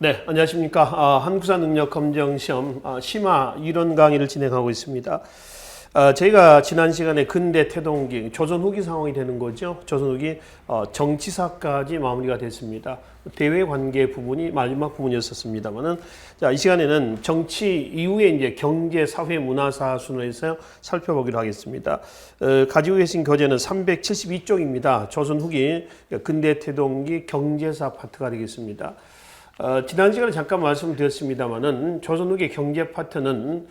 네, 안녕하십니까. 한국사 능력 검정 시험 심화 이론 강의를 진행하고 있습니다. 저희가 지난 시간에 근대 태동기, 조선 후기 상황이 되는 거죠. 조선 후기 정치사까지 마무리가 됐습니다. 대외 관계 부분이 마지막 부분이었었습니다만은, 자, 이 시간에는 정치 이후에 이제 경제, 사회, 문화사 순으로해서 살펴보기로 하겠습니다. 가지고 계신 교재는 372쪽입니다. 조선 후기 근대 태동기 경제사 파트가 되겠습니다. 지난 시간에 잠깐 말씀드렸습니다만은 조선 후기 경제 파트는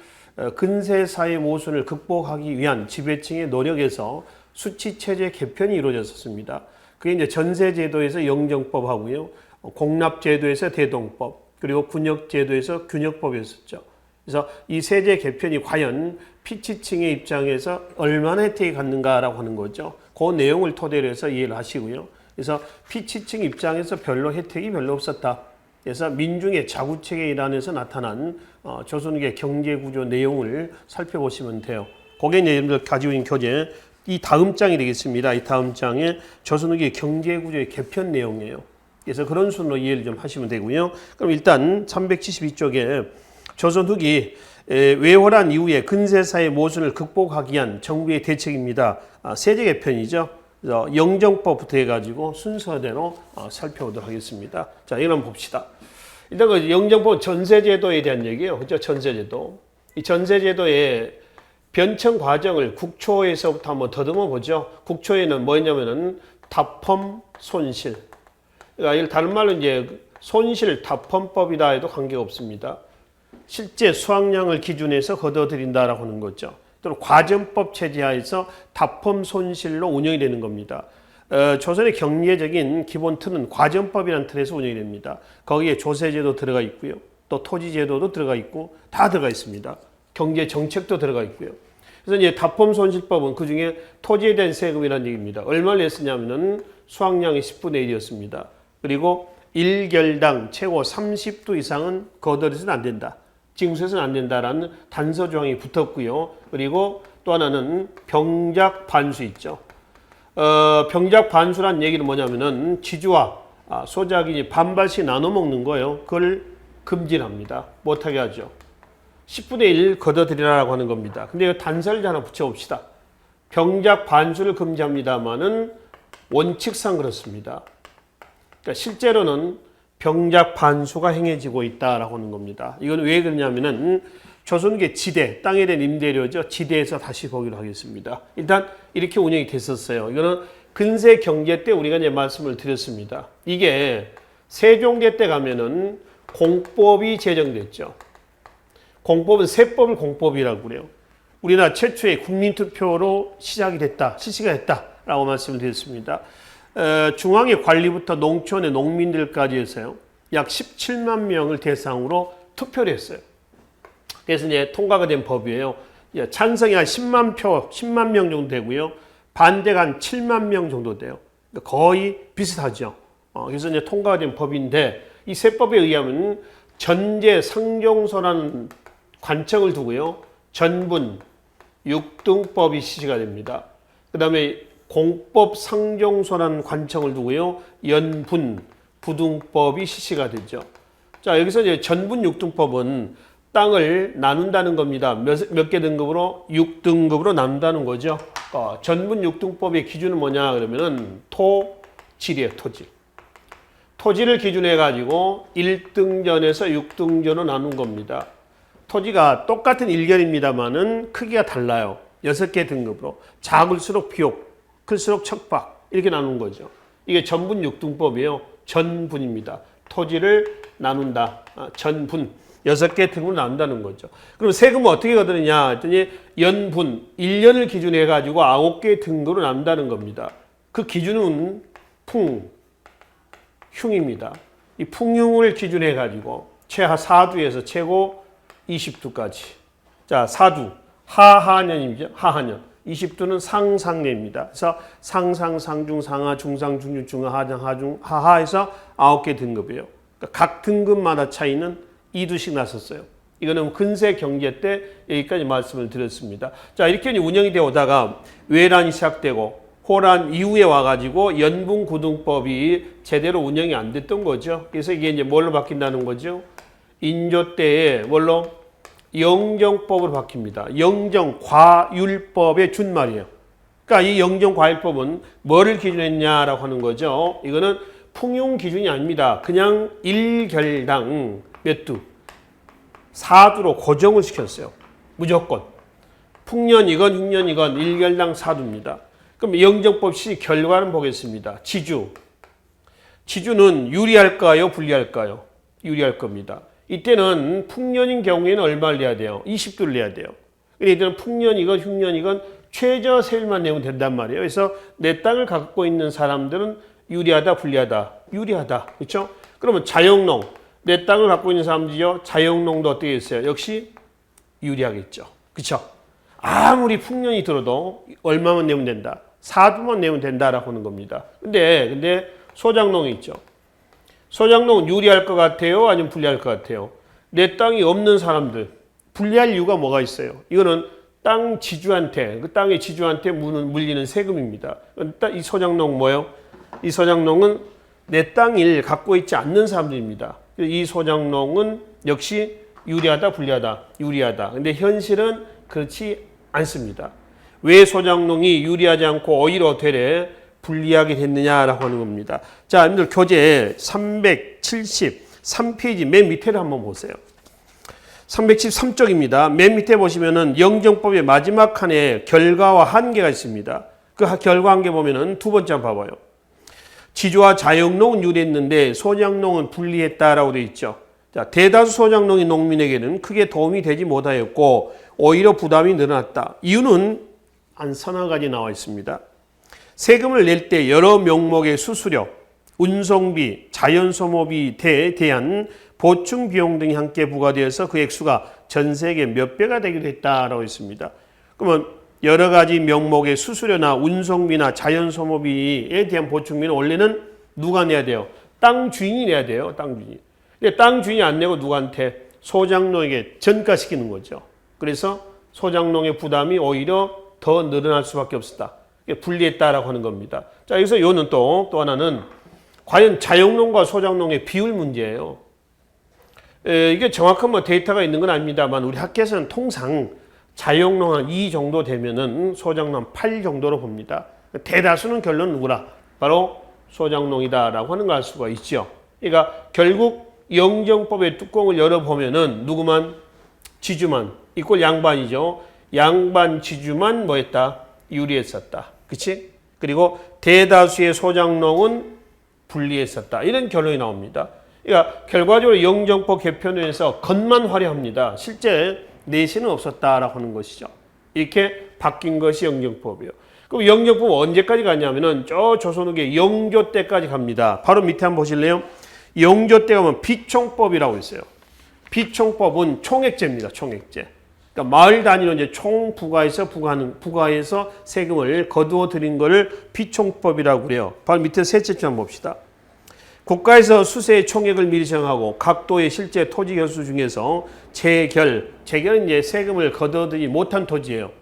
근세 사회 모순을 극복하기 위한 지배층의 노력에서 수치 체제 개편이 이루어졌었습니다. 그게 이제 전세 제도에서 영정법하고요, 공납 제도에서 대동법, 그리고 군역 제도에서 균역법이었었죠. 그래서 이 세제 개편이 과연 피치층의 입장에서 얼마나 혜택이 갖는가라고 하는 거죠. 그 내용을 토대로 해서 이해를 하시고요. 그래서 피치층 입장에서 별로 혜택이 별로 없었다. 그래서 민중의 자구책에 일환에서 나타난 조선후기의 경제구조 내용을 살펴보시면 돼요. 그게 이제 여러분들 가지고 있는 교재 이 다음 장이 되겠습니다. 이 다음 장에 조선후기의 경제구조의 개편 내용이에요. 그래서 그런 순으로 이해를 좀 하시면 되고요. 그럼 일단 372쪽에 조선후기 외호란 이후에 근세사의 모순을 극복하기 위한 정부의 대책입니다. 세제 개편이죠. 영정법부터 해가지고 순서대로 살펴보도록 하겠습니다. 자, 이걸 한번 봅시다. 일단 그 영정법 전세제도에 대한 얘기예요. 그죠? 전세제도. 이 전세제도의 변청 과정을 국초에서부터 한번 더듬어 보죠. 국초에는 뭐였냐면은 답펌 손실. 그러니까 이걸 다른 말로 이제 손실 답펌법이다 해도 관계가 없습니다. 실제 수확량을 기준해서 거둬들인다라고 하는 거죠. 또는 과점법 체제하에서 답펌 손실로 운영이 되는 겁니다. 조선의 경제적인 기본 틀은 과점법이라는 틀에서 운영이 됩니다. 거기에 조세제도 들어가 있고요. 또 토지제도도 들어가 있고 다 들어가 있습니다. 경제 정책도 들어가 있고요. 그래서 이제 답펌 손실법은 그 중에 토지에 대한 세금이라는 얘기입니다. 얼마를 냈으냐면은 수확량의 10분의 1이었습니다. 그리고 1결당 최고 30도 이상은 거둬들여서는 안 된다. 징수해서는 안 된다라는 단서 조항이 붙었고요. 그리고 또 하나는 병작 반수 있죠. 병작 반수란 얘기는 뭐냐면은 지주와 소작인이 반반씩 나눠 먹는 거예요. 그걸 금지합니다. 못하게 하죠. 10분의 1 걷어들이라고 하는 겁니다. 근데 이 단서를 하나 붙여봅시다. 병작 반수를 금지합니다만은 원칙상 그렇습니다. 그러니까 실제로는 병작 반수가 행해지고 있다라고 하는 겁니다. 이건 왜 그러냐면은 조선계 지대, 땅에 대한 임대료죠. 지대에서 다시 보기로 하겠습니다. 일단 이렇게 운영이 됐었어요. 이거는 근세 경제 때 우리가 이제 말씀을 드렸습니다. 이게 세종대 때 가면은 공법이 제정됐죠. 공법은 세법을 공법이라고 그래요. 우리나라 최초의 국민투표로 시작이 됐다, 실시가 됐다라고 말씀을 드렸습니다. 중앙의 관리부터 농촌의 농민들까지 해서요. 약 17만 명을 대상으로 투표를 했어요. 그래서 이제 통과가 된 법이에요. 찬성이 한 10만 명 정도 되고요. 반대가 한 7만 명 정도 돼요. 그러니까 거의 비슷하죠. 그래서 이제 통과가 된 법인데 이 세법에 의하면 전제 상종소라는 관청을 두고요. 전분, 육등법이 실시가 됩니다. 그 다음에 공법 상종소라는 관청을 두고요. 연분, 부등법이 실시가 되죠. 자, 여기서 이제 전분 육등법은 땅을 나눈다는 겁니다. 몇 개 등급으로? 6등급으로 나눈다는 거죠. 전분 육등법의 기준은 뭐냐 그러면은 토질이에요, 토질. 토지를 기준해 가지고 1등전에서 6등전으로 나눈 겁니다. 토지가 똑같은 일결입니다만은 크기가 달라요. 6개 등급으로. 작을수록 비옥, 클수록 척박 이렇게 나눈 거죠. 이게 전분 육등법이에요. 전분입니다. 토지를 나눈다. 전분. 6개 등으로 나눈다는 거죠. 그럼 세금은 어떻게 거두느냐 했더니 연분 1년을 기준해 가지고 9개 등급으로 나눈다는 겁니다. 그 기준은 풍흉입니다. 이 풍흉을 기준해 가지고 최하 4두에서 최고 20두까지. 자, 4두 하하년이죠. 하하년. 20두는 상상례입니다. 그래서 상상, 상중, 상하, 중상, 중중, 중하, 하장, 하중, 하하에서 9개 등급이에요. 그러니까 각 등급마다 차이는 2두씩 났었어요. 이거는 근세 경제 때 여기까지 말씀을 드렸습니다. 자, 이렇게 운영이 되어 오다가 외란이 시작되고 호란 이후에 와가지고 연분고등법이 제대로 운영이 안 됐던 거죠. 그래서 이게 이제 뭘로 바뀐다는 거죠? 인조 때에 뭘로? 영정법으로 바뀝니다. 영정과율법의 준말이에요. 그러니까 이 영정과율법은 뭐를 기준했냐라고 하는 거죠. 이거는 풍용 기준이 아닙니다. 그냥 1결당 몇 두? 4두로 고정을 시켰어요. 무조건. 풍년이건 흉년이건 1결당 4두입니다. 그럼 영정법 시 결과는 보겠습니다. 지주. 지주는 유리할까요? 불리할까요? 유리할 겁니다. 이때는 풍년인 경우에는 얼마를 내야 돼요? 20두를 내야 돼요. 근데 이때는 풍년이건 흉년이건 최저 세율만 내면 된단 말이에요. 그래서 내 땅을 갖고 있는 사람들은 유리하다, 불리하다? 유리하다. 그렇죠? 그러면 자영농. 내 땅을 갖고 있는 사람들이요. 자영농도 어떻게 했어요? 역시 유리하겠죠. 그렇죠? 아무리 풍년이 들어도 얼마만 내면 된다? 4두만 내면 된다라고 하는 겁니다. 근데 소작농이 있죠. 소작농은 유리할 것 같아요? 아니면 불리할 것 같아요? 내 땅이 없는 사람들. 불리할 이유가 뭐가 있어요? 이거는 땅 지주한테, 그 땅의 지주한테 물리는 세금입니다. 이 소작농 뭐예요? 이 소작농은 내 땅을 갖고 있지 않는 사람들입니다. 이 소작농은 역시 유리하다, 불리하다? 유리하다. 근데 현실은 그렇지 않습니다. 왜 소작농이 유리하지 않고 오히려 되레 불리하게 됐느냐라고 하는 겁니다. 자, 여러분들 교재 373페이지 맨 밑에를 한번 보세요. 373쪽입니다. 맨 밑에 보시면은 영정법의 마지막 칸에 결과와 한계가 있습니다. 그 결과 한계 보면은 두 번째 한번 봐봐요. 지주와 자영농은 유리했는데 소작농은 불리했다라고 되어 있죠. 자, 대다수 소작농이 농민에게는 크게 도움이 되지 못하였고 오히려 부담이 늘어났다. 이유는 한 서너 가지 나와 있습니다. 세금을 낼 때 여러 명목의 수수료, 운송비, 자연소모비에 대한 보충 비용 등이 함께 부과되어서 그 액수가 전세계 몇 배가 되기도 했다라고 했습니다. 그러면 여러 가지 명목의 수수료나 운송비나 자연소모비에 대한 보충비는 원래는 누가 내야 돼요? 땅 주인이 내야 돼요. 땅 주인이. 근데 땅 주인이 안 내고 누구한테? 소작농에게 전가시키는 거죠. 그래서 소작농의 부담이 오히려 더 늘어날 수밖에 없었다. 불리했다라고 하는 겁니다. 자, 여기서 요는 또 하나는 과연 자영농과 소작농의 비율 문제예요. 이게 정확한 데이터가 있는 건 아닙니다만 우리 학교에서는 통상 자영농 한 2 정도 되면은 소작농 8 정도로 봅니다. 대다수는 결론은 누구라? 바로 소작농이다라고 하는 걸 알 수가 있죠. 그러니까 결국 영정법의 뚜껑을 열어보면은 누구만? 지주만 이꼴 양반이죠. 양반 지주만 뭐했다? 유리했었다. 그치? 그리고 대다수의 소작농은 불리했었다. 이런 결론이 나옵니다. 그러니까 결과적으로 영정법 개편에서 겉만 화려합니다. 실제 내신은 없었다라고 하는 것이죠. 이렇게 바뀐 것이 영정법이에요. 그럼 영정법 언제까지 갔냐면은 저 조선 후기 영조 때까지 갑니다. 바로 밑에 한번 보실래요? 영조 때 가면 비총법이라고 있어요. 비총법은 총액제입니다. 총액제. 그러니까 마을 단위로 이제 총 부과해서 세금을 거두어 들인 것을 비총법이라고 그래요. 바로 밑에 셋째 줄 한번 봅시다. 국가에서 수세의 총액을 미리 정하고 각 도의 실제 토지 결수 중에서 재결은 이제 세금을 거둬들이지 못한 토지예요.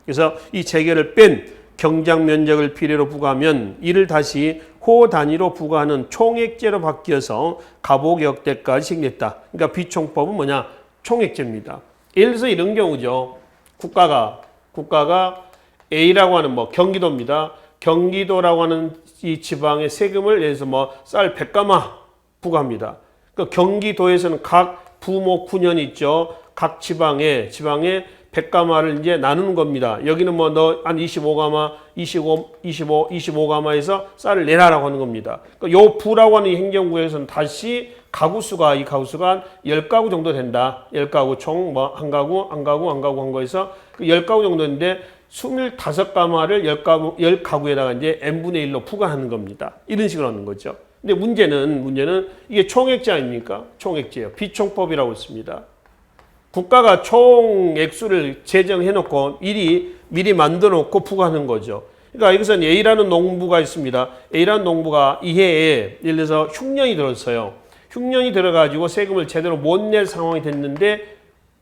그래서 이 재결을 뺀 경작 면적을 비례로 부과하면 이를 다시 호 단위로 부과하는 총액제로 바뀌어서 가복 역대까지 시행됐다. 그러니까 비총법은 뭐냐? 총액제입니다. 예를 들어서 이런 경우죠. 국가가 A라고 하는 경기도입니다. 경기도라고 하는 이 지방의 세금을 예를 들어서 쌀 100가마 부과합니다. 그 경기도에서는 각 부모 군현 있죠. 각 지방에 100가마를 이제 나누는 겁니다. 여기는 너 한 25가마, 25가마에서 쌀을 내라라고 하는 겁니다. 요 부라고 하는 이 행정구에서는 다시 이 가구수가 한 10가구 정도 된다. 10가구 총 한 가구, 한 거에서 10가구 정도인데 25가마를 10가구에다가 이제 n분의 1로 부과하는 겁니다. 이런 식으로 하는 거죠. 근데 문제는 이게 총액제 아닙니까? 총액제예요. 비총법이라고 있습니다. 국가가 총액수를 제정해놓고 미리 만들어놓고 부과하는 거죠. 그러니까 여기서는 A라는 농부가 있습니다. A라는 농부가 이 해에 예를 들어서 흉년이 들었어요. 흉년이 들어가지고 세금을 제대로 못 낼 상황이 됐는데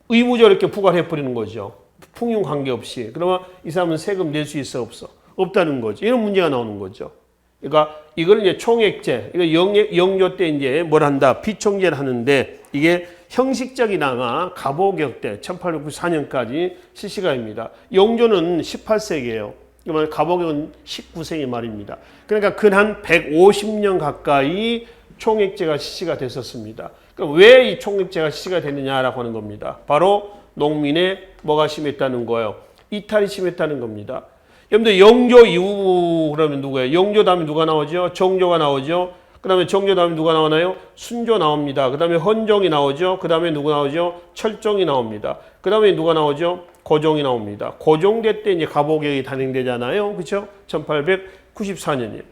의무적으로 이렇게 부과를 해버리는 거죠. 풍용 관계없이. 그러면 이 사람은 세금 낼 수 있어 없어? 없다는 거죠. 이런 문제가 나오는 거죠. 그러니까 이거는 이제 총액제, 이거 영조 때 이제 뭘 한다? 비총제를 하는데 이게 형식적이나마 가보격 때 1894년까지 실시가 됩니다. 영조는 18세기예요. 그러면 가보격은 19세기 말입니다. 그러니까 근한 150년 가까이 총액제가 실시가 됐었습니다. 그러니까 왜 이 총액제가 실시가 됐느냐라고 하는 겁니다. 바로 농민의 뭐가 심했다는 거예요? 이탈이 심했다는 겁니다. 여러분들 영조 이후 그러면 누구예요? 영조 다음에 누가 나오죠? 정조가 나오죠. 그 다음에 정조 다음에 누가 나오나요? 순조 나옵니다. 그 다음에 헌종이 나오죠. 그 다음에 누가 나오죠? 철종이 나옵니다. 그 다음에 누가 나오죠? 고종이 나옵니다. 고종대 때 이제 가보격이 단행되잖아요. 그렇죠? 1894년이에요.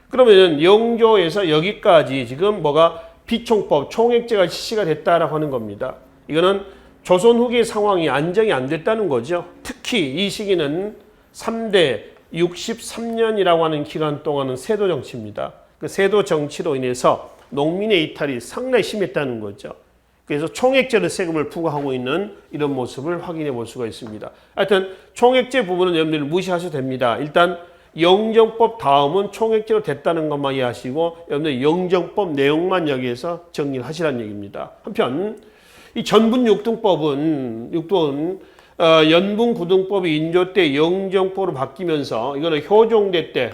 그러면 영조에서 여기까지 지금 뭐가 비총법, 총액제가 실시가 됐다라고 하는 겁니다. 이거는 조선 후기 상황이 안정이 안 됐다는 거죠. 특히 이 시기는 3대 63년이라고 하는 기간 동안은 세도 정치입니다. 그 세도 정치로 인해서 농민의 이탈이 상당히 심했다는 거죠. 그래서 총액제로 세금을 부과하고 있는 이런 모습을 확인해 볼 수가 있습니다. 하여튼 총액제 부분은 여러분들 무시하셔도 됩니다. 일단 영정법 다음은 총액제로 됐다는 것만 이해하시고 여러분들 영정법 내용만 여기에서 정리를 하시라는 얘기입니다. 한편 이 전분 육등법은 연분 구등법이 인조 때 영정법으로 바뀌면서 이거는 효종대 때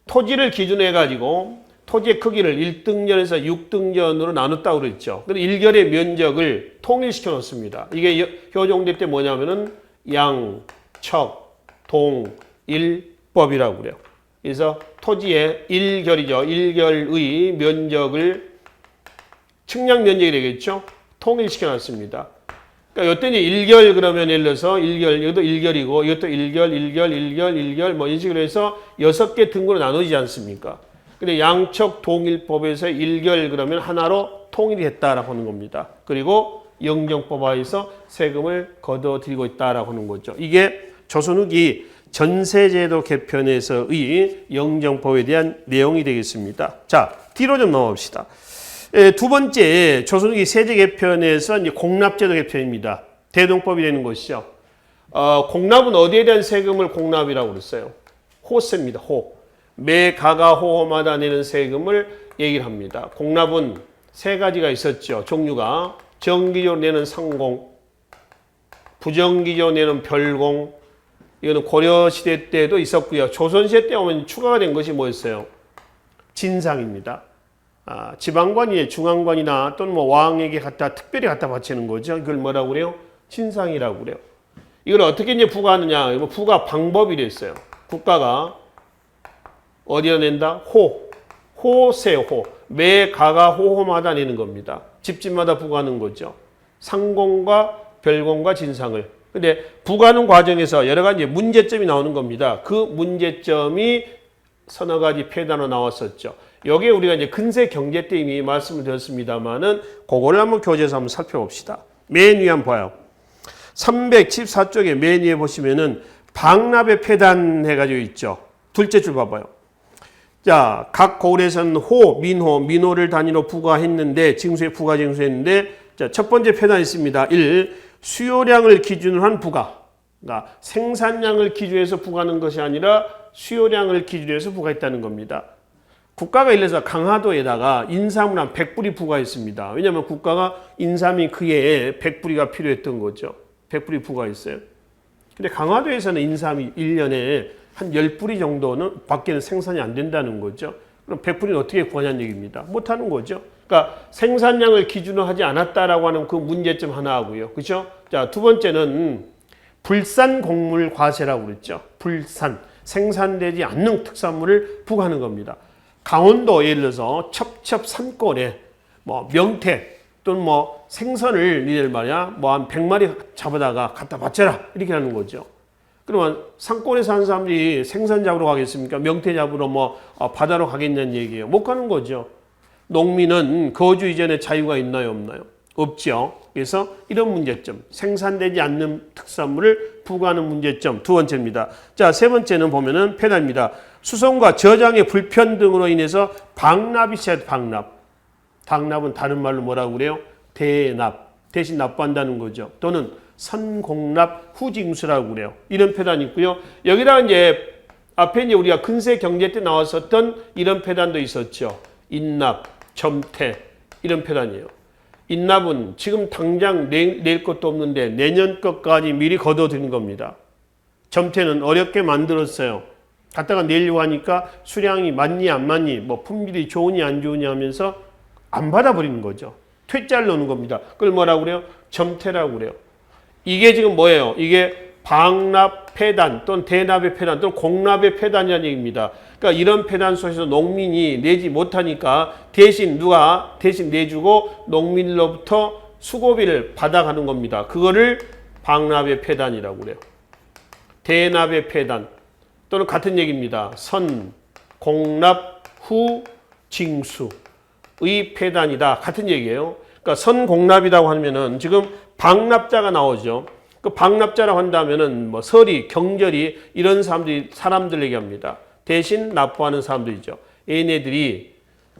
토지를 기준해 가지고 토지의 크기를 1등전에서 6등전으로 나눴다고 그랬죠. 근데 일결의 면적을 통일시켜 놓습니다. 이게 효종대 때 뭐냐면은 양, 척, 동, 일법이라고 그래요. 그래서 토지의 일결이죠. 일결의 면적을 측량 면적이 되겠죠. 통일시켜 놨습니다. 그러니까 이때 이제 일결 그러면 예를 들어서 일결, 이것도 일결이고 이것도 일결 뭐 이런 식으로 해서 6개 등급으로 나누지 않습니까? 근데 양척 동일법에서 일결 그러면 하나로 통일이 됐다라고 하는 겁니다. 그리고 영정법화에서 세금을 거둬들이고 있다라고 하는 거죠. 이게 조선 후기 전세제도 개편에서의 영정법에 대한 내용이 되겠습니다. 자, 뒤로 좀 넘어갑시다. 두 번째 조선 후기 세제 개편에서 이제 공납제도 개편입니다. 대동법이 되는 것이죠. 공납은 어디에 대한 세금을 공납이라고 그랬어요? 호세입니다. 호. 매 가가 호호마다 내는 세금을 얘기를 합니다. 공납은 세 가지가 있었죠. 종류가 정기적으로 내는 상공, 부정기적으로 내는 별공. 이거는 고려시대 때도 있었고요. 조선시대 때 오면 추가가 된 것이 뭐였어요? 진상입니다. 지방관이 중앙관이나 또는 뭐 왕에게 특별히 갖다 바치는 거죠. 이걸 뭐라고 그래요? 진상이라고 그래요. 이걸 어떻게 이제 부과하느냐? 부과 방법이 됐어요. 국가가 어디다 낸다? 호세호. 매 가가 호호마다 내는 겁니다. 집집마다 부과하는 거죠. 상공과 별공과 진상을. 근데 부과하는 과정에서 여러 가지 문제점이 나오는 겁니다. 그 문제점이 서너 가지 폐단으로 나왔었죠. 여기에 우리가 이제 근세 경제 때 이미 말씀을 드렸습니다만은 그거를 한번 교재에서 한번 살펴봅시다. 맨 위에 한번 봐요. 374쪽에 맨 위에 보시면은 방납의 폐단 해가지고 있죠. 둘째 줄 봐봐요. 자, 각 고을에서는 민호를 단위로 부과했는데 징수에 부과 징수했는데 자, 첫 번째 폐단이 있습니다. 1. 수요량을 기준으로 한 부과. 그러니까 생산량을 기준해서 부과하는 것이 아니라 수요량을 기준해서 부과했다는 겁니다. 국가가 예를 들어서 강화도에다가 인삼을 한 100뿌리 부과했습니다. 왜냐하면 국가가 인삼이 그 해에 100뿌리가 필요했던 거죠. 100뿌리 부과했어요. 근데 강화도에서는 인삼이 1년에 한 10뿌리 정도는 밖에는 생산이 안 된다는 거죠. 그럼 100뿌리는 어떻게 구하냐는 얘기입니다. 못하는 거죠. 그러니까 생산량을 기준으로 하지 않았다라고 하는 그 문제점 하나 하고요. 그렇죠? 자, 두 번째는 불산 곡물 과세라고 그랬죠. 불산, 생산되지 않는 특산물을 부과하는 겁니다. 강원도 예를 들어서 첩첩 산골에 뭐 명태 또는 뭐 생선을 니들 말이야 뭐 한 100마리 잡아다가 갖다 바쳐라 이렇게 하는 거죠. 그러면 산골에 사는 사람들이 생선 잡으러 가겠습니까? 명태 잡으러 뭐 바다로 가겠냐는 얘기예요. 못 가는 거죠. 농민은 거주 이전에 자유가 있나요, 없나요? 없죠. 그래서 이런 문제점, 생산되지 않는 특산물을 부과하는 문제점 두 번째입니다. 자, 세 번째는 보면은 폐단입니다. 수송과 저장의 불편등으로 인해서 방납이 있어야 돼, 방납. 방납은 다른 말로 뭐라고 그래요? 대납. 대신 납부한다는 거죠. 또는 선공납 후징수라고 그래요. 이런 폐단이 있고요. 여기다가 이제 앞에 이제 우리가 근세 경제 때 나왔었던 이런 폐단도 있었죠. 인납, 점태 이런 폐단이에요. 인납은 지금 당장 낼 것도 없는데 내년 것까지 미리 걷어들인 겁니다. 점태는 어렵게 만들었어요. 갖다가 내려고 하니까 수량이 맞니 안 맞니 뭐 품질이 좋으니 안 좋으니 하면서 안 받아버리는 거죠. 퇴짜를 넣는 겁니다. 그걸 뭐라고 그래요? 점태라고 그래요. 이게 지금 뭐예요? 이게 방납 폐단 또는 대납의 폐단 또는 공납의 폐단이라는 얘기입니다. 그러니까 이런 폐단 속에서 농민이 내지 못하니까 대신 누가 대신 내주고 농민으로부터 수고비를 받아가는 겁니다. 그거를 방납의 폐단이라고 그래요. 대납의 폐단 또는 같은 얘기입니다. 선, 공납, 후, 징수의 폐단이다. 같은 얘기예요. 그러니까 선공납이라고 하면은 지금 방납자가 나오죠. 그 방납자라고 한다면은 뭐 서리, 경절이 이런 사람들 얘기합니다. 대신 납부하는 사람들이죠. 얘네들이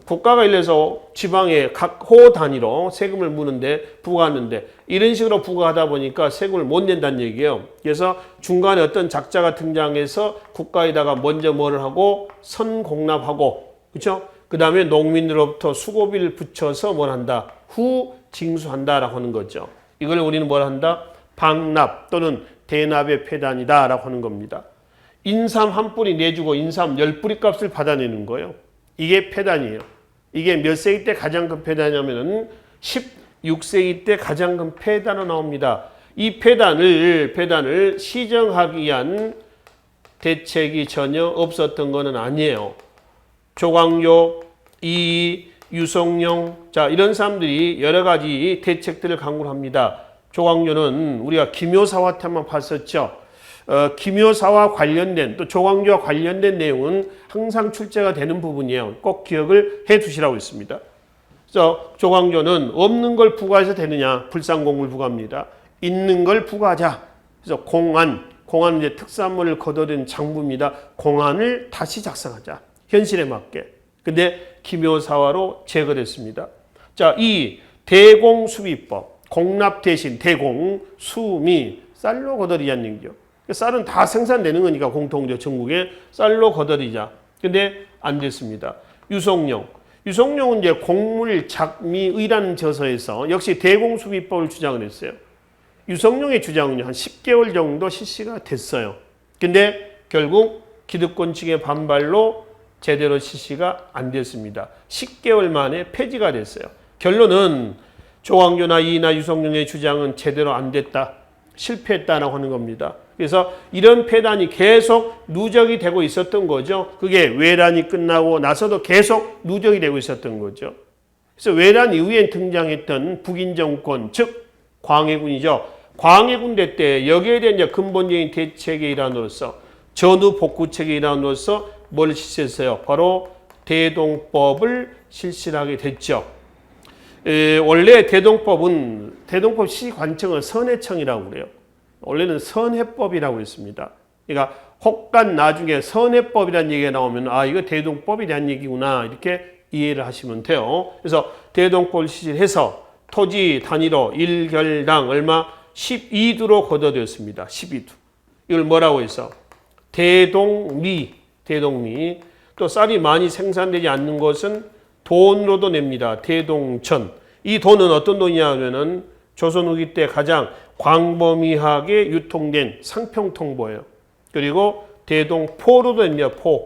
국가가 일래서 지방에 각 호 단위로 세금을 무는데 부과하는데 이런 식으로 부과하다 보니까 세금을 못 낸다는 얘기예요. 그래서 중간에 어떤 작자가 등장해서 국가에다가 먼저 뭐를 하고 선공납하고 그렇죠? 그 다음에 농민으로부터 수고비를 붙여서 뭘 한다? 후 징수한다라고 하는 거죠. 이걸 우리는 뭘 한다? 방납 또는 대납의 폐단이다 라고 하는 겁니다. 인삼 한 뿌리 내주고 인삼 10뿌리 값을 받아내는 거예요. 이게 폐단이에요. 이게 몇 세기 때 가장 큰 폐단이냐면은 16세기 때 가장 큰 폐단으로 나옵니다. 이 폐단을 시정하기 위한 대책이 전혀 없었던 것은 아니에요. 조광조, 이이, 유성룡 자 이런 사람들이 여러 가지 대책들을 강구를 합니다. 조광조는 우리가 기묘사화 때 한번 봤었죠. 기묘사와 관련된 또 조광조와 관련된 내용은 항상 출제가 되는 부분이에요. 꼭 기억을 해 두시라고 했습니다. 그래서 조광조는 없는 걸 부과해서 되느냐? 불상공을 부과합니다. 있는 걸 부과하자. 그래서 공안은 이제 특산물을 거둬들인 장부입니다. 공안을 다시 작성하자. 현실에 맞게. 근데 기묘사화로 제거됐습니다. 자, 이 대공수비법, 공납 대신 대공, 수미, 쌀로 거둬들이자는 얘기죠. 쌀은 다 생산되는 거니까 공통적 전국에 쌀로 거둬들이자. 근데 안 됐습니다. 유성룡은 이제 공물 작미의라는 저서에서 역시 대공수비법을 주장을 했어요. 유성룡의 주장은요, 한 10개월 정도 실시가 됐어요. 근데 결국 기득권 측의 반발로 제대로 실시가 안 됐습니다. 10개월 만에 폐지가 됐어요. 결론은 조광조나 이이나 유성룡의 주장은 제대로 안 됐다. 실패했다라고 하는 겁니다. 그래서 이런 폐단이 계속 누적이 되고 있었던 거죠. 그게 외란이 끝나고 나서도 계속 누적이 되고 있었던 거죠. 그래서 외란 이후에 등장했던 북인 정권, 즉 광해군이죠. 광해군대 때 여기에 대한 이제 근본적인 대책의 일환으로서 전후 복구책의 일환으로서 뭘 실시했어요? 바로 대동법을 실시하게 됐죠. 원래 대동법 시관청은 선해청이라고 그래요. 원래는 선해법이라고 했습니다. 그러니까 혹간 나중에 선해법이라는 얘기가 나오면 아 이거 대동법에 대한 얘기구나 이렇게 이해를 하시면 돼요. 그래서 대동법을 실시해서 토지 단위로 1결당 얼마 12두로 거둬들였습니다. 12두. 이걸 뭐라고 해서 대동리 또 쌀이 많이 생산되지 않는 것은 돈으로도 냅니다. 대동천. 이 돈은 어떤 돈이냐 하면은 조선 후기 때 가장 광범위하게 유통된 상평통보예요. 그리고 대동포로도 냅니다. 포.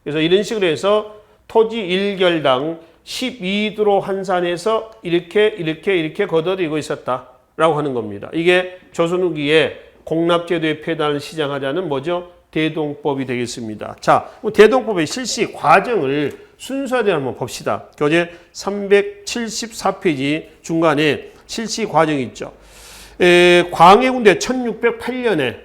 그래서 이런 식으로 해서 토지 1결당 12두로 환산해서 이렇게 걷어들이고 있었다라고 하는 겁니다. 이게 조선 후기에 공납제도의 폐단을 시작하자는 뭐죠? 대동법이 되겠습니다. 자, 대동법의 실시 과정을 순서대로 한번 봅시다. 교재 374페이지 중간에 실시 과정이 있죠. 광해군대 1608년에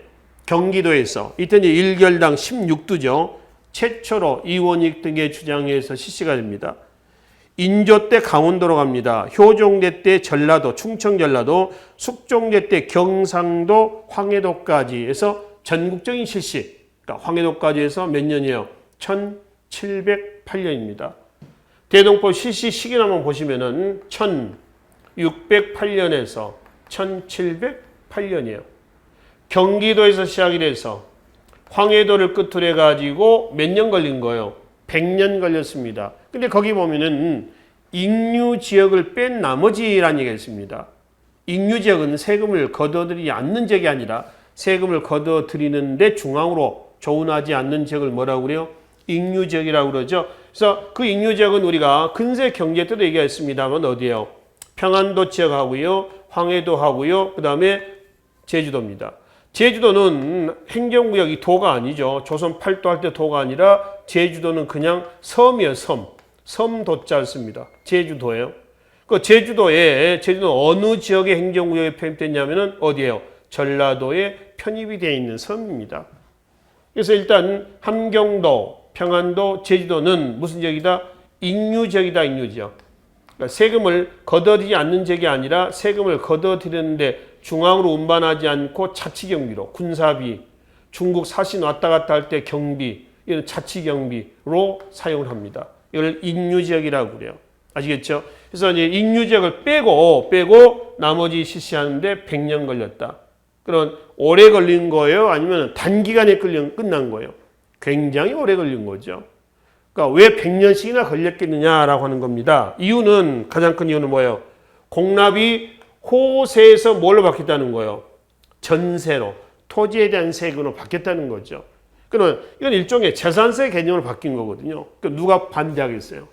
경기도에서 이때 이제 1결당 16두죠. 최초로 이원익 등의 주장에서 실시가 됩니다. 인조 때 강원도로 갑니다. 효종대 때 전라도, 충청 전라도, 숙종대 때 경상도, 황해도까지 해서 전국적인 실시. 그러니까 황해도까지 해서 몇 년이에요? 1708년입니다. 대동법 실시 시기를 한번 보시면은 1608년에서 8년이에요. 경기도에서 시작이 돼서 황해도를 끝으로 해가지고 몇 년 걸린 거예요? 100년 걸렸습니다. 근데 거기 보면은 익류지역을 뺀 나머지라는 얘기가 있습니다. 익류지역은 세금을 걷어들이지 않는 지역이 아니라 세금을 걷어들이는데 중앙으로 조운하지 않는 지역을 뭐라고 그래요? 익류지역이라고 그러죠. 그래서 그 익류지역은 우리가 근세 경제 때도 얘기했습니다만 어디예요? 평안도 지역하고요, 황해도 하고요, 그 다음에 제주도입니다. 제주도는 행정구역이 도가 아니죠. 조선 팔도 할 때 도가 아니라 제주도는 그냥 섬이에요, 섬. 섬도자를 씁니다. 제주도예요. 그 제주도는 어느 지역의 행정구역에 편입됐냐면은 어디예요? 전라도에 편입이 되어 있는 섬입니다. 그래서 일단 함경도, 평안도, 제주도는 무슨 지역이다? 익류지역이다, 익류지역. 그러니까 세금을 걷어들이지 않는 지역이 아니라 세금을 걷어들이는데 중앙으로 운반하지 않고 자치경비로, 군사비, 중국 사신 왔다 갔다 할 때 경비, 이런 자치경비로 사용을 합니다. 이걸 익류지역이라고 그래요. 아시겠죠? 그래서 이제 익류지역을 빼고 나머지 실시하는데 100년 걸렸다. 그런 오래 걸린 거예요? 아니면 단기간에 끝난 거예요? 굉장히 오래 걸린 거죠. 그러니까 왜 100년씩이나 걸렸겠느냐라고 하는 겁니다. 이유는, 가장 큰 이유는 뭐예요? 공납이 호세에서 뭘로 바뀌었다는 거예요? 전세로, 토지에 대한 세금으로 바뀌었다는 거죠. 그러면 이건 일종의 재산세 개념으로 바뀐 거거든요. 그럼 누가 반대하겠어요?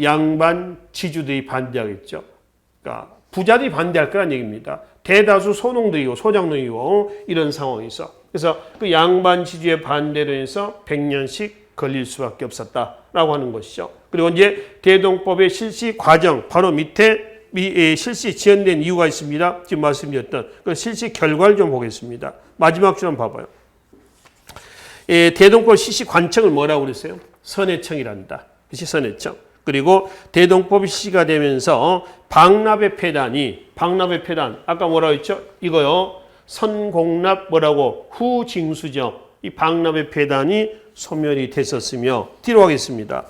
양반 지주들이 반대하겠죠. 그러니까 부자들이 반대할 거란 얘기입니다. 대다수 소농들이고 소장농이고 이런 상황에서. 그래서 그 양반 지주의 반대로 해서 100년씩 걸릴 수밖에 없었다라고 하는 것이죠. 그리고 이제 대동법의 실시 과정 바로 밑에 실시 지연된 이유가 있습니다. 지금 말씀드렸던 그 실시 결과를 좀 보겠습니다. 마지막 줄 한번 봐봐요. 대동법 실시 관청을 뭐라고 그랬어요? 선해청이란다. 그렇지? 선해청. 그리고 대동법이 실시가 되면서 방납의 폐단, 아까 뭐라고 했죠? 이거요. 선공납 뭐라고? 후징수죠. 이 방납의 폐단이 소멸이 됐었으며, 뒤로 가겠습니다.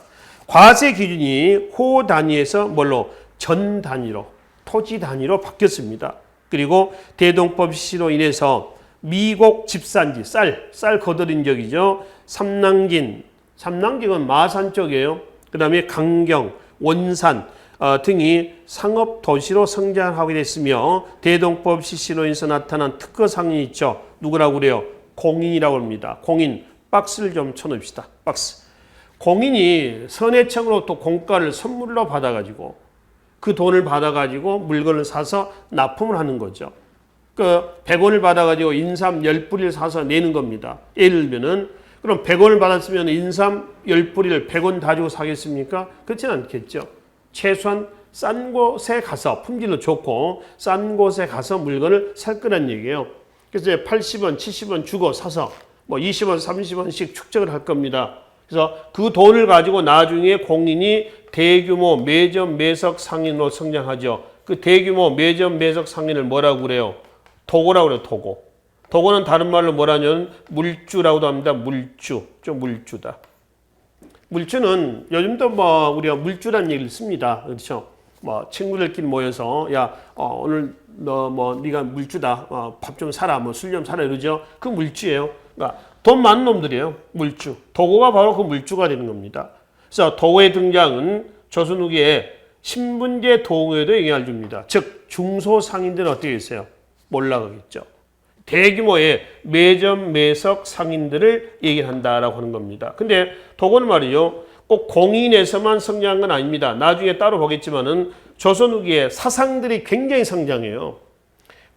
과세 기준이 호 단위에서 뭘로? 전 단위로, 토지 단위로 바뀌었습니다. 그리고 대동법 실시로 인해서 미곡 집산지, 쌀 거둬린 적이죠. 삼남긴, 삼남긴은 마산 쪽이에요. 그 다음에 강경, 원산 등이 상업도시로 성장하게 됐으며 대동법 실시로 인해서 나타난 특허상인이 있죠. 누구라고 그래요? 공인이라고 합니다. 공인, 박스를 좀 쳐놓읍시다. 박스. 공인이 선해청으로부터 공가를 선물로 받아가지고 그 돈을 받아가지고 물건을 사서 납품을 하는 거죠. 그 100원을 받아가지고 인삼 10뿌리를 사서 내는 겁니다. 예를 들면은 그럼 100원을 받았으면 인삼 10뿌리를 100원 가지고 사겠습니까? 그렇지는 않겠죠. 최소한 싼 곳에 가서 품질도 좋고 싼 곳에 가서 물건을 살 거란 얘기예요. 그래서 80원, 70원 주고 사서 뭐 20원, 30원씩 축적을 할 겁니다. 그래서 그 돈을 가지고 나중에 공인이 대규모 매점 매석 상인으로 성장하죠. 그 대규모 매점 매석 상인을 뭐라고 그래요? 도고라고 그래요. 도고. 도고는 다른 말로 뭐라냐면 물주라고도 합니다. 물주. 좀 물주다. 물주는 요즘도 뭐 우리가 물주라는 얘기를 씁니다. 그렇죠? 뭐 친구들끼리 모여서 야 오늘 너 뭐 네가 물주다. 밥 좀 사라. 뭐 술 좀 사라 이러죠. 그 물주예요. 그러니까 돈 많은 놈들이에요. 물주. 도고가 바로 그 물주가 되는 겁니다. 그래서 도고의 등장은 조선 후기에 신분제 도고에도 영향을 줍니다. 즉 중소상인들은 어떻게 했어요? 올라가겠죠. 대규모의 매점 매석 상인들을 얘기한다라고 하는 겁니다. 근데 도고는 말이죠. 꼭 공인에서만 성장한 건 아닙니다. 나중에 따로 보겠지만은 조선 후기에 사상들이 굉장히 성장해요.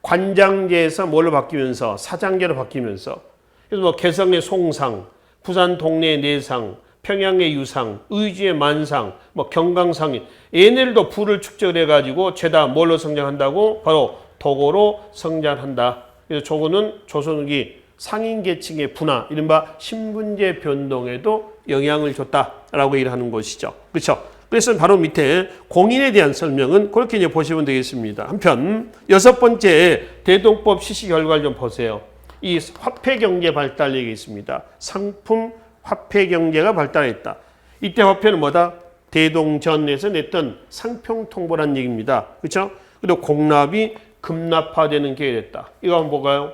관장제에서 뭘로 바뀌면서 사장제로 바뀌면서 그래서 뭐 개성의 송상, 부산 동네의 내상, 평양의 유상, 의주의 만상, 뭐 경강상인 얘네들도 부를 축적을 해가지고 죄다 뭘로 성장한다고? 바로 도고로 성장한다. 그래서 저거는 조선 후기 상인계층의 분화, 이른바 신분제 변동에도 영향을 줬다라고 얘기를 하는 것이죠. 그렇죠? 그래서 바로 밑에 공인에 대한 설명은 그렇게 이제 보시면 되겠습니다. 한편 여섯 번째 대동법 실시 결과를 좀 보세요. 이 화폐경제 발달 얘기 있습니다. 상품 화폐경제가 발달했다. 이때 화폐는 뭐다? 대동전에서 냈던 상평통보란 얘기입니다. 그렇죠? 그리고 공납이 급납화되는 계획이 됐다. 이거 한번 볼까요?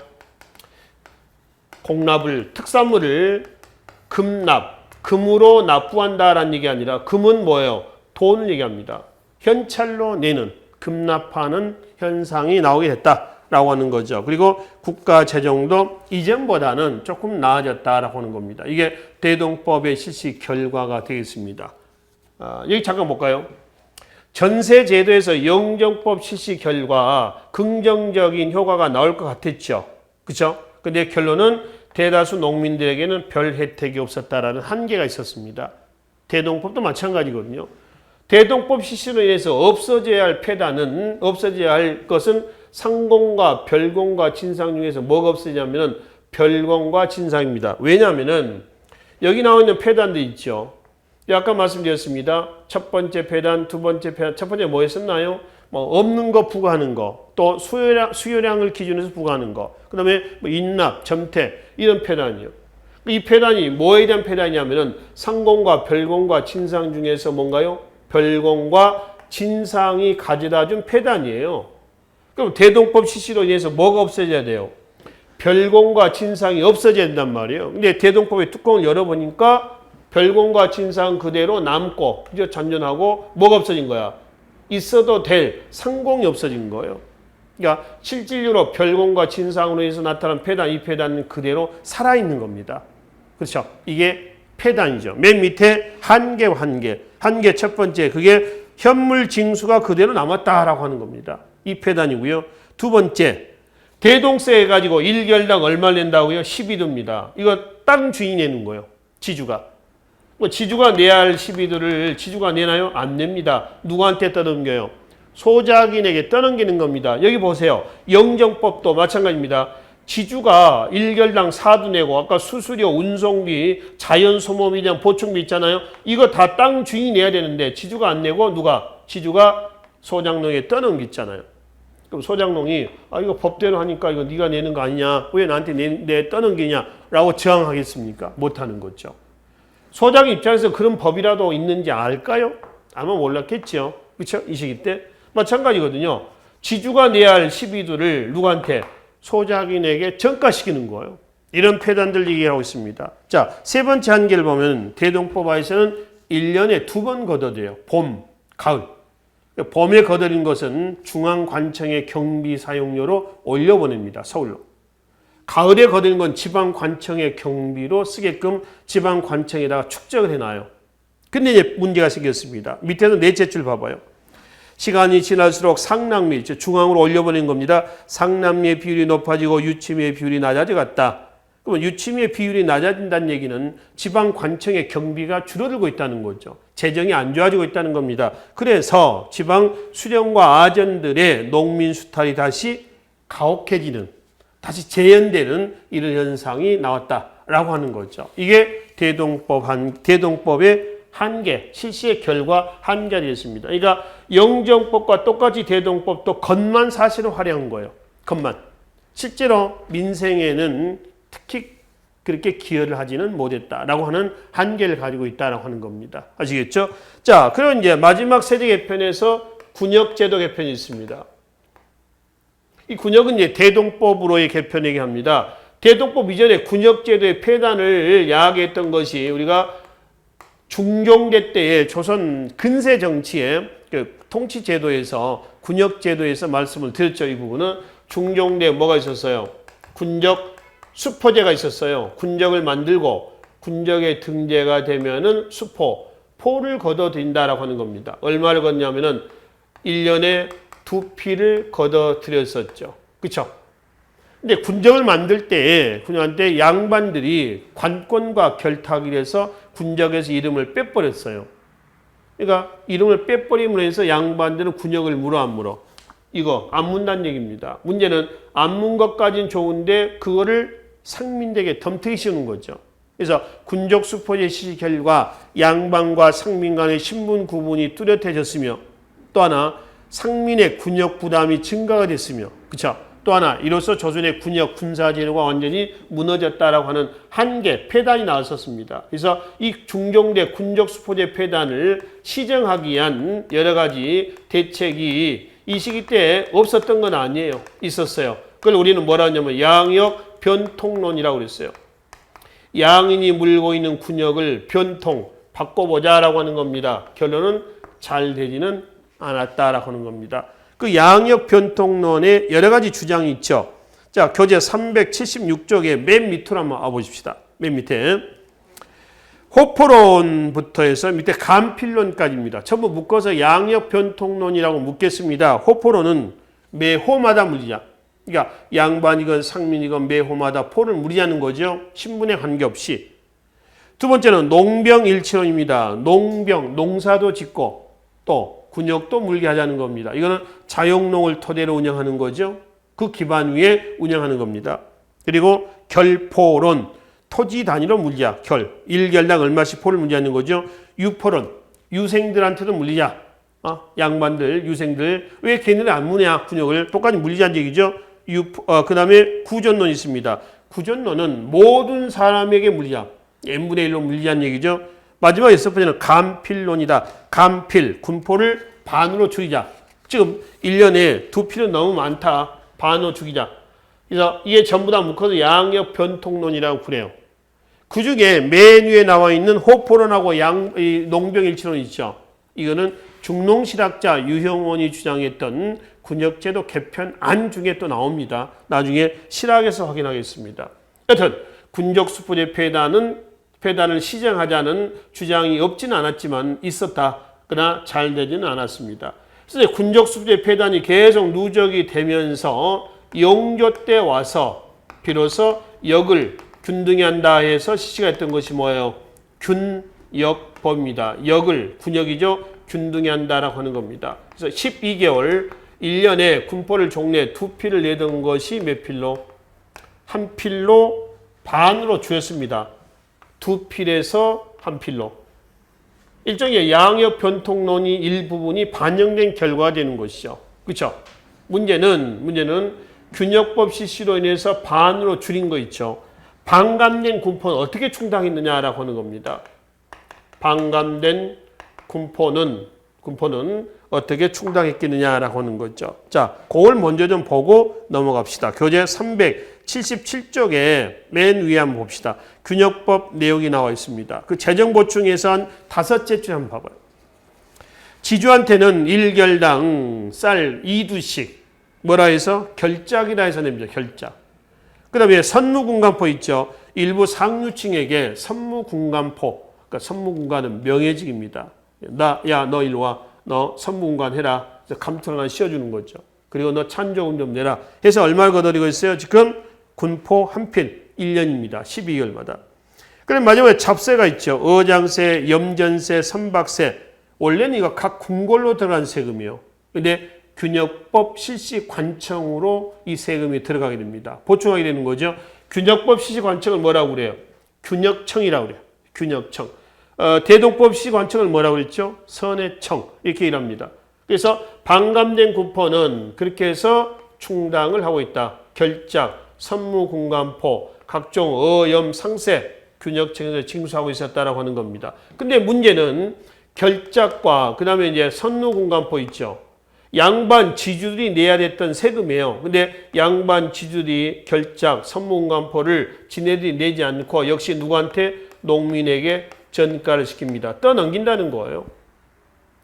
공납을, 특산물을 금으로 납부한다라는 얘기 아니라 금은 뭐예요? 돈을 얘기합니다. 현찰로 내는, 급납하는 현상이 나오게 됐다라고 하는 거죠. 그리고 국가 재정도 이전보다는 조금 나아졌다라고 하는 겁니다. 이게 대동법의 실시 결과가 되겠습니다. 여기 잠깐 볼까요? 전세 제도에서 영정법 실시 결과 긍정적인 효과가 나올 것 같았죠. 그렇죠? 근데 결론은 대다수 농민들에게는 별 혜택이 없었다라는 한계가 있었습니다. 대동법도 마찬가지거든요. 대동법 실시로 인해서 없어져야 할 것은 상공과 별공과 진상 중에서 뭐가 없어지냐면 별공과 진상입니다. 왜냐하면 여기 나와 있는 폐단도 있죠. 아까 말씀드렸습니다. 첫 번째 폐단, 두 번째 폐단. 첫 번째 뭐 했었나요? 없는 거 부과하는 거, 또 수요량을 기준으로 부과하는 거, 그 다음에 인납, 점태 이런 폐단이요. 이 폐단이 뭐에 대한 폐단이냐면은 상공과 별공과 진상 중에서 뭔가요? 별공과 진상이 가져다준 폐단이에요. 그럼 대동법 실시로 인해서 뭐가 없어져야 돼요? 별공과 진상이 없어져야 된단 말이에요. 근데 대동법의 뚜껑을 열어보니까 별공과 진상 그대로 남고 이제 잔존하고 뭐가 없어진 거야? 있어도 될 상공이 없어진 거예요. 그러니까 실질적으로 별공과 진상으로 해서 나타난 폐단, 이 폐단은 그대로 살아있는 겁니다. 그렇죠? 이게 폐단이죠. 맨 밑에 한계 첫 번째 그게 현물 징수가 그대로 남았다라고 하는 겁니다. 이 폐단이고요. 두 번째 대동세 해가지고 1결당 얼마 낸다고요? 12도입니다. 이거 땅 주인이 내는 거예요. 지주가. 지주가 내야 할 12도를 지주가 내나요? 안 냅니다. 누구한테 떠넘겨요? 소작인에게 떠넘기는 겁니다. 여기 보세요. 영정법도 마찬가지입니다. 지주가 1결당 4도 내고 아까 수수료, 운송비, 자연소모비에 대한 보충비 있잖아요. 이거 다 땅 주인이 내야 되는데 지주가 안 내고 누가? 지주가 소장농에 떠넘겼잖아요. 그럼 소장농이 이거 법대로 하니까 이거 네가 내는 거 아니냐? 왜 나한테 내 떠넘기냐? 라고 저항하겠습니까? 못하는 거죠. 소장 입장에서 그런 법이라도 있는지 알까요? 아마 몰랐겠죠. 그렇죠? 이 시기 때. 마찬가지거든요. 지주가 내야 할 12도를 누구한테? 소작인에게 전가시키는 거예요. 이런 폐단들 얘기하고 있습니다. 자, 세 번째 한계를 보면 대동법화에서는 1년에 2번 걷어들여요. 봄, 가을. 봄에 거둬린 것은 중앙관청의 경비 사용료로 올려보냅니다. 서울로. 가을에 거둔 건 지방관청의 경비로 쓰게끔 지방관청에다가 축적을 해놔요. 근데 이제 문제가 생겼습니다. 밑에서 넷째 줄 봐봐요. 시간이 지날수록 상납리, 중앙으로 올려보낸 겁니다. 상납리의 비율이 높아지고 유치미의 비율이 낮아져갔다. 그러면 유치미의 비율이 낮아진다는 얘기는 지방관청의 경비가 줄어들고 있다는 거죠. 재정이 안 좋아지고 있다는 겁니다. 그래서 지방 수령과 아전들의 농민 수탈이 다시 가혹해지는, 다시 재현되는 이런 현상이 나왔다라고 하는 거죠. 이게 대동법의 한계, 실시의 결과 한계가 되었습니다. 그러니까 영정법과 똑같이 대동법도 겉만 사실은 화려한 거예요. 겉만. 실제로 민생에는 특히 그렇게 기여를 하지는 못했다라고 하는 한계를 가지고 있다라고 하는 겁니다. 아시겠죠? 자, 그럼 이제 마지막 세제 개편에서 군역제도 개편이 있습니다. 이 군역은 이제 대동법으로의 개편 얘기합니다. 대동법 이전에 군역제도의 폐단을 야기했던 것이 우리가 중종대 때의 조선 근세 정치의 통치제도에서 군역제도에서 말씀을 드렸죠. 이 부분은 중종대에 뭐가 있었어요? 군적 수포제가 있었어요. 군적을 만들고 군적의 등재가 되면은 포를 걷어들인다라고 하는 겁니다. 얼마를 걷냐면은 1년에 2피를 걷어들였었죠. 그렇죠? 근데 군적을 만들 때 군한테 양반들이 관권과 결탁을 해서 군적에서 이름을 빼버렸어요. 그러니까 이름을 빼버림으로 해서 양반들은 군역을 물어 안 물어? 이거 안 문다는 얘기입니다. 문제는 안 문 것까지는 좋은데 그거를 상민들에게 덤태기 씌우는 거죠. 그래서 군적 수포제 실시 결과 양반과 상민 간의 신분 구분이 뚜렷해졌으며 또 하나 상민의 군역 부담이 증가가 됐으며 그렇죠? 또 하나 이로써 조선의 군역 군사제도가 완전히 무너졌다라고 하는 한계, 폐단이 나왔었습니다. 그래서 이 중종대 군적 수포제 폐단을 시정하기 위한 여러 가지 대책이 이 시기 때 없었던 건 아니에요. 있었어요. 그걸 우리는 뭐라 하냐면 양역 변통론이라고 그랬어요. 양인이 물고 있는 군역을 변통, 바꿔보자라고 하는 겁니다. 결론은 잘 되지는 않았다라고 하는 겁니다. 그 양역 변통론에 여러 가지 주장이 있죠. 자, 교재 376쪽에 맨 밑으로 한번 와보십시다. 맨 밑에. 호포론부터 해서 밑에 간필론까지입니다. 전부 묶어서 양역 변통론이라고 묶겠습니다. 호포론은 매 호마다 물리자. 그러니까 양반이건 상민이건 매 호마다 포를 물리자는 거죠. 신분에 관계없이. 두 번째는 농병일치론입니다. 농병, 농사도 짓고 또 군역도 물게 하자는 겁니다. 이거는 자용농을 토대로 운영하는 거죠. 그 기반 위에 운영하는 겁니다. 그리고 결포론, 토지 단위로 물리자. 일결당 얼마씩 포를 물리자는 거죠. 유포론, 유생들한테도 물리자. 양반들, 유생들. 왜 걔네를 안 무냐, 군역을. 똑같이 물리자는 얘기죠. 그 다음에 구전론이 있습니다. 구전론은 모든 사람에게 물리자. n분의 1로 물리자는 얘기죠. 마지막 6번째는 간필론이다. 간필, 군포를 반으로 줄이자. 지금 1년에 2필은 너무 많다. 반으로 죽이자. 그래서 이게 전부 다 묶어서 양역 변통론이라고 그래요. 그 중에 맨 위에 나와 있는 호포론하고 농병일치론이 있죠. 이거는 중농실학자 유형원이 주장했던 군역제도 개편안 중에 또 나옵니다. 나중에 실학에서 확인하겠습니다. 여튼 군적수포제 폐단을 시정하자는 주장이 없지는 않았지만 있었다. 그러나 잘 되지는 않았습니다. 그래서 군적수포제 폐단이 계속 누적이 되면서 영조 때 와서 비로소 역을 균등히 한다 해서 실시가 했던 것이 뭐예요? 균역법입니다. 역을, 군역이죠. 균등히 한다라고 하는 겁니다. 그래서 12개월, 1년에 군포를 종래 2필을 내던 것이 몇 필로? 1필로 반으로 줄였습니다. 2필에서 1필로. 일종의 양역 변통론이 일부분이 반영된 결과가 되는 것이죠. 그렇죠? 문제는 균역법 실시로 인해서 반으로 줄인 거 있죠. 반감된 군포는 어떻게 충당했느냐라고 하는 겁니다. 반감된 군포는 어떻게 충당했겠느냐라고 하는 거죠. 자, 그걸 먼저 좀 보고 넘어갑시다. 교재 377쪽에 맨 위에 한번 봅시다. 균역법 내용이 나와 있습니다. 그 재정보충에서 한 5째 줄 한번 봐봐요. 지주한테는 1결당 쌀 2두씩 뭐라 해서? 결작이라 해서 냅니다. 결작. 그 다음에 선무군간포 있죠. 일부 상류층에게 선무군간포, 그러니까 선무군간은 명예직입니다. 야, 너 일로 와. 너 선무군간 해라. 감투를 하나 씌워주는 거죠. 그리고 너 찬조금 좀 내라. 해서 얼마를 거둬들이고 있어요? 지금 군포 한 필 1년입니다. 12개월마다. 그럼 마지막에 잡세가 있죠. 어장세, 염전세, 선박세. 원래는 이거 각 궁궐로 들어간 세금이에요. 근데 균역법 실시 관청으로 이 세금이 들어가게 됩니다. 보충하게 되는 거죠. 균역법 실시 관청을 뭐라고 그래요? 균역청이라고 그래요. 균역청. 대동법 실시 관청을 뭐라고 그랬죠? 선해청. 이렇게 일합니다. 그래서 반감된 군포는 그렇게 해서 충당을 하고 있다. 결작, 선무군간포, 각종 어염, 상세, 균역청에서 징수하고 있었다라고 하는 겁니다. 근데 문제는 결작과 그 다음에 이제 선무군간포 있죠. 양반 지주들이 내야 됐던 세금이에요. 근데 양반 지주들이 결작, 선무군간포를 지네들이 내지 않고 역시 누구한테? 농민에게 전가를 시킵니다. 떠넘긴다는 거예요.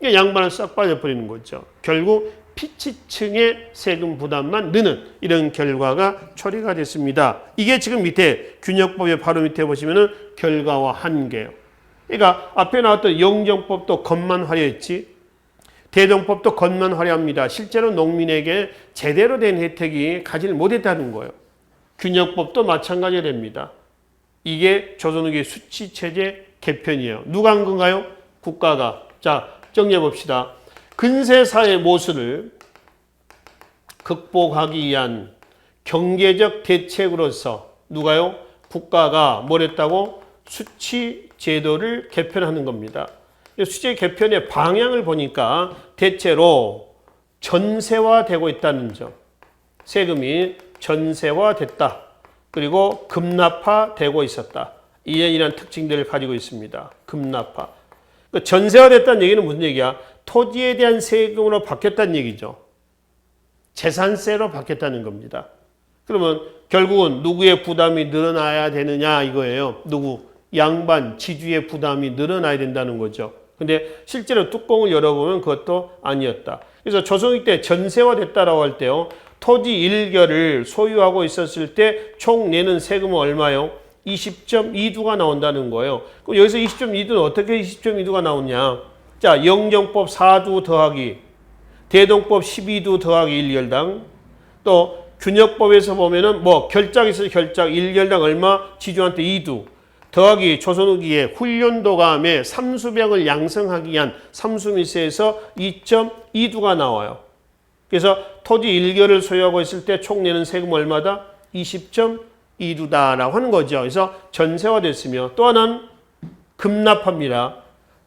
양반은 싹 빠져버리는 거죠. 결국 피치층의 세금 부담만 느는 이런 결과가 처리가 됐습니다. 이게 지금 밑에 균역법의 바로 밑에 보시면은 결과와 한계예요. 그러니까 앞에 나왔던 영정법도 겉만 화려했지. 대동법도 겉만 화려합니다. 실제로 농민에게 제대로 된 혜택이 가지를 못했다는 거예요. 균역법도 마찬가지가 됩니다. 이게 조선후기 수치체제 개편이에요. 누가 한 건가요? 국가가. 자, 정리해 봅시다. 근세사의 모순을 극복하기 위한 경제적 대책으로서 누가요? 국가가 뭘 했다고? 수치제도를 개편하는 겁니다. 수치제 개편의 방향을 보니까 대체로 전세화되고 있다는 점. 세금이 전세화됐다. 그리고 급납화되고 있었다. 이런 특징들을 가지고 있습니다. 급납화. 전세화됐다는 얘기는 무슨 얘기야? 토지에 대한 세금으로 바뀌었다는 얘기죠. 재산세로 바뀌었다는 겁니다. 그러면 결국은 누구의 부담이 늘어나야 되느냐 이거예요. 누구? 양반, 지주의 부담이 늘어나야 된다는 거죠. 근데 실제로 뚜껑을 열어보면 그것도 아니었다. 그래서 조선시대 때 전세화됐다라고 할 때요. 토지 1결을 소유하고 있었을 때 총 내는 세금은 얼마요? 20.2두가 나온다는 거예요. 그럼 여기서 20.2두는 어떻게 20.2두가 나오냐? 자, 영정법 4두 더하기 대동법 12두 더하기 1결당 또 균역법에서 보면은 뭐 결작이 있어서 결작 1결당 얼마? 지주한테 2두 더하기 조선 후기에 훈련도감에 삼수병을 양성하기 위한 삼수미세에서 2.2두가 나와요. 그래서 토지 1결을 소유하고 있을 때 총 내는 세금 얼마다? 20.2두다라고 하는 거죠. 그래서 전세화됐으며 또 하나는 급납합니다.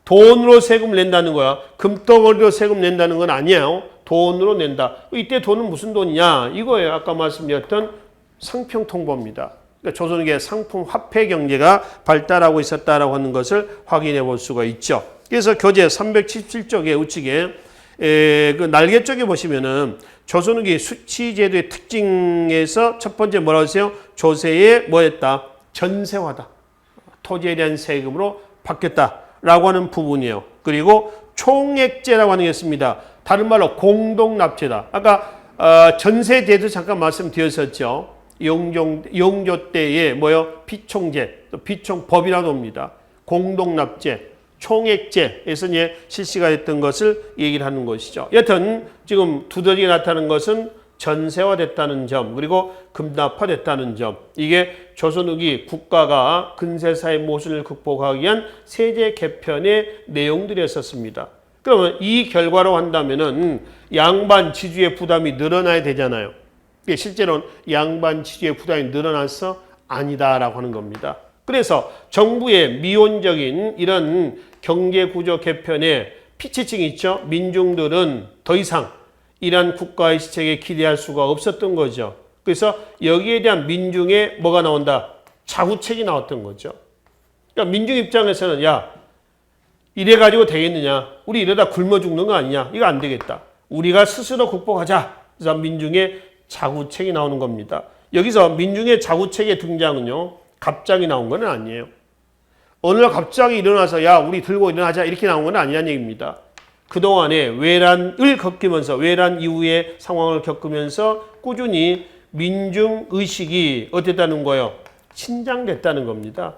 돈으로 세금 낸다는 거야. 금덩어리로 세금 낸다는 건 아니에요. 돈으로 낸다. 이때 돈은 무슨 돈이냐? 이거예요. 아까 말씀드렸던 상평통보입니다. 그러니까 조선의 상품 화폐 경제가 발달하고 있었다라고 하는 것을 확인해 볼 수가 있죠. 그래서 교재 377쪽에 우측에 그 날개 쪽에 보시면은 조선후기 수치제도의 특징에서 첫 번째 뭐라고 했어요? 조세에 뭐했다? 전세화다. 토지에 대한 세금으로 바뀌었다라고 하는 부분이에요. 그리고 총액제라고 하는 게 있습니다. 다른 말로 공동납제다. 아까 전세제도 잠깐 말씀드렸었죠. 영조 때에 뭐요? 피총제, 또 피총법이라고 합니다. 공동납제, 총액제에서 이제 실시가 됐던 것을 얘기를 하는 것이죠. 여튼 지금 두더지가 나타나는 것은 전세화됐다는 점, 그리고 급납화됐다는 점. 이게 조선 후기 국가가 근세사의 모순을 극복하기 위한 세제 개편의 내용들이었었습니다. 그러면 이 결과로 한다면은 양반 지주의 부담이 늘어나야 되잖아요. 실제로는 양반 지주의 부담이 늘어나서 아니다라고 하는 겁니다. 그래서 정부의 미온적인 이런 경제구조 개편에 피치층이 있죠. 민중들은 더 이상 이러한 국가의 시책에 기대할 수가 없었던 거죠. 그래서 여기에 대한 민중의 뭐가 나온다? 자구책이 나왔던 거죠. 그러니까 민중 입장에서는 야, 이래가지고 되겠느냐? 우리 이러다 굶어 죽는 거 아니냐? 이거 안 되겠다. 우리가 스스로 극복하자. 그래서 민중의 자구책이 나오는 겁니다. 여기서 민중의 자구책의 등장은요. 갑자기 나온 건 아니에요. 어느 날 갑자기 일어나서 야 우리 들고 일어나자 이렇게 나온 건 아니라는 얘기입니다. 그동안에 외란을 겪으면서 외란 이후의 상황을 겪으면서 꾸준히 민중의식이 어땠다는 거예요? 신장됐다는 겁니다.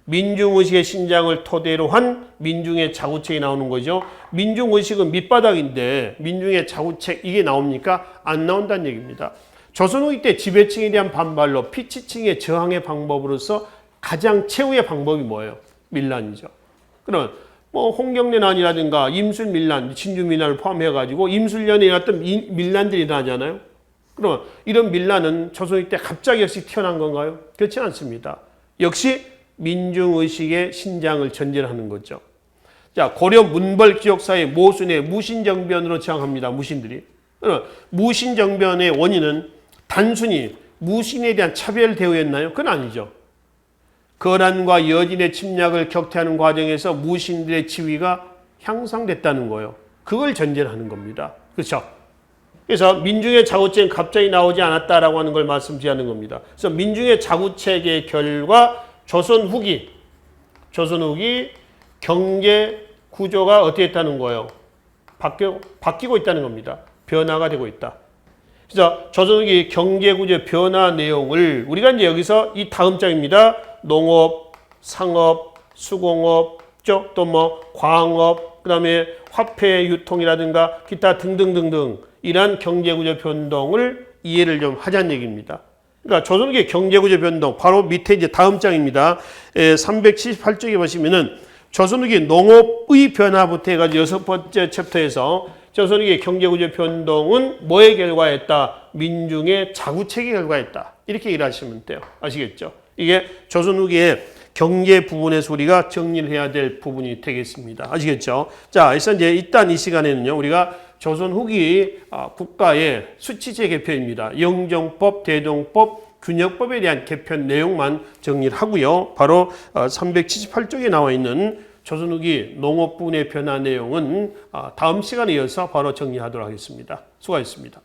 민중의식의 신장을 토대로 한 민중의 자구책이 나오는 거죠. 민중의식은 밑바닥인데 민중의 자구책 이게 나옵니까? 안 나온다는 얘기입니다. 조선 후기 때 지배층에 대한 반발로 피치층의 저항의 방법으로서 가장 최후의 방법이 뭐예요? 밀란이죠. 그럼 뭐 홍경래난이라든가 임술밀란, 진주밀란을 포함해가지고 임술련에 일어났던 밀란들이 일어나잖아요. 그럼 이런 밀란은 조선 후기 때 갑자기 역시 튀어난 건가요? 그렇지 않습니다. 역시 민중의식의 신장을 전제를 하는 거죠. 자, 고려 문벌 기록사의 모순의 무신정변으로 저항합니다. 무신들이. 무신정변의 원인은 단순히 무신에 대한 차별 대우였나요? 그건 아니죠. 거란과 여진의 침략을 격퇴하는 과정에서 무신들의 지위가 향상됐다는 거예요. 그걸 전제를 하는 겁니다. 그렇죠? 그래서 민중의 자구책은 갑자기 나오지 않았다라고 하는 걸 말씀드리는 겁니다. 그래서 민중의 자구책의 결과 조선 후기 경제 구조가 어떻게 했다는 거예요? 바뀌고 있다는 겁니다. 변화가 되고 있다. 그래서 조선 후기 경제 구조 변화 내용을 우리가 이제 여기서 이 다음 장입니다. 농업, 상업, 수공업, 또 뭐 광업, 그다음에 화폐 유통이라든가 기타 등등등등 이러한 경제 구조 변동을 이해를 좀 하자는 얘기입니다. 그러니까 조선후기 경제구조 변동 바로 밑에 이제 다음 장입니다. 378쪽에 보시면은 조선후기 농업의 변화부터 해가지고 6번째 챕터에서 조선후기 경제구조 변동은 뭐의 결과였다? 민중의 자구책의 결과였다. 이렇게 일하시면 돼요. 아시겠죠? 이게 조선후기의 경제 부분에서 우리가 정리를 해야 될 부분이 되겠습니다. 아시겠죠? 자, 그래서 이제 일단 이 시간에는요, 우리가 조선 후기 국가의 수치제 개편입니다. 영정법, 대동법, 균역법에 대한 개편 내용만 정리를 하고요. 바로 378쪽에 나와 있는 조선 후기 농업 부분의 변화 내용은 다음 시간에 이어서 바로 정리하도록 하겠습니다. 수고하셨습니다.